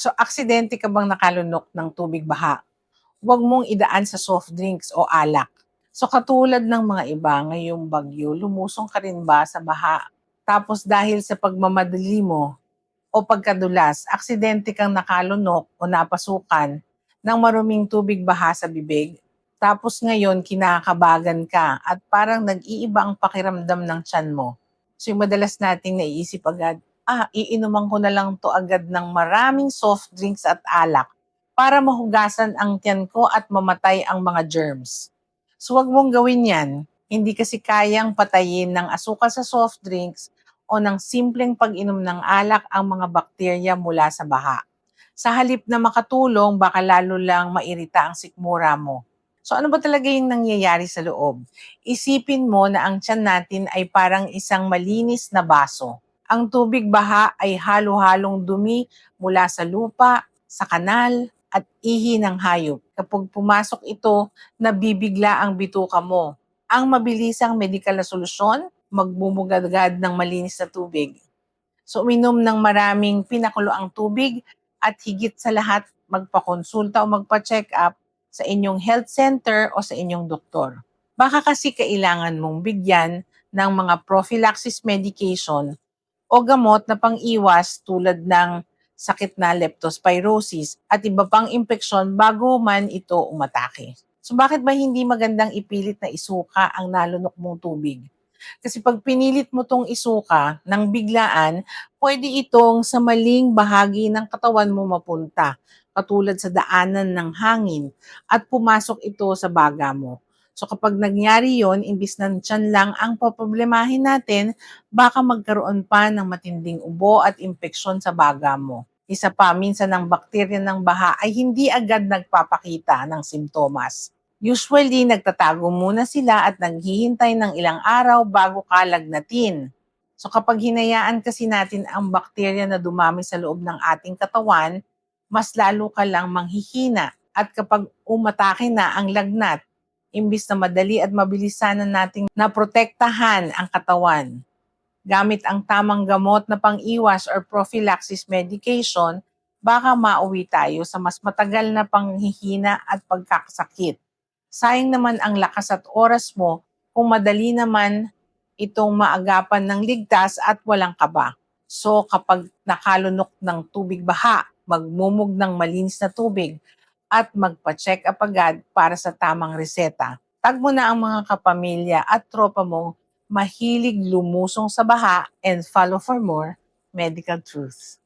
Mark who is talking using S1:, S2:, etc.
S1: So, aksidente ka bang nakalunok ng tubig baha? Huwag mong idaan sa soft drinks o alak. So, katulad ng mga iba ngayong bagyo, lumusong ka rin ba sa baha? Tapos dahil sa pagmamadali mo o pagkadulas, aksidente kang nakalunok o napasukan ng maruming tubig baha sa bibig. Tapos ngayon, kinakabagan ka at parang nag-iiba ang pakiramdam ng tiyan mo. So yung madalas nating naiisip agad, iinuman ko na lang to agad ng maraming soft drinks at alak para mahugasan ang tiyan ko at mamatay ang mga germs. So wag mong gawin yan. Hindi kasi kayang patayin ng asukal sa soft drinks o ng simpleng pag-inom ng alak ang mga bakterya mula sa baha. Sa halip na makatulong, baka lalo lang mairita ang sikmura mo. So ano ba talaga yung nangyayari sa loob? Isipin mo na ang tiyan natin ay parang isang malinis na baso. Ang tubig baha ay halo-halong dumi mula sa lupa, sa kanal, at ihi ng hayop. Kapag pumasok ito, nabibigla ang bituka mo. Ang mabilisang medikal na solusyon, magbumugad-gad ng malinis na tubig. So uminom ng maraming pinakuloang tubig at higit sa lahat magpakonsulta o magpa-check up sa inyong health center o sa inyong doktor. Baka kasi kailangan mong bigyan ng mga prophylaxis medication o gamot na pang-iwas tulad ng sakit na leptospirosis at iba pang impeksyon bago man ito umatake. So bakit ba hindi magandang ipilit na isuka ang nalunok mong tubig? Kasi pag pinilit mo tong isuka ng biglaan, pwede itong sa maling bahagi ng katawan mo mapunta, katulad sa daanan ng hangin, at pumasok ito sa baga mo. So kapag nangyari yon, imbis na tiyan lang ang poproblemahin natin, baka magkaroon pa ng matinding ubo at impeksyon sa baga mo. Isa pa, minsan ang bakterya ng baha ay hindi agad nagpapakita ng simptomas. Usually, nagtatago muna sila at naghihintay ng ilang araw bago kalagnatin. So kapag hinayaan kasi natin ang bakterya na dumami sa loob ng ating katawan, mas lalo ka lang manghihina. At kapag umatake na ang lagnat, imbis na madali at mabilis sana nating naprotektahan ang katawan gamit ang tamang gamot na pang-iwas or prophylaxis medication, baka mauwi tayo sa mas matagal na panghihina at pagkakasakit. Sayang naman ang lakas at oras mo kung madali naman itong maagapan ng ligtas at walang kaba. So kapag nakalunok ng tubig baha, magmumog ng malinis na tubig at magpa-check up agad para sa tamang reseta. Tag mo na ang mga kapamilya at tropa mong mahilig lumusong sa baha and follow for more medical truths.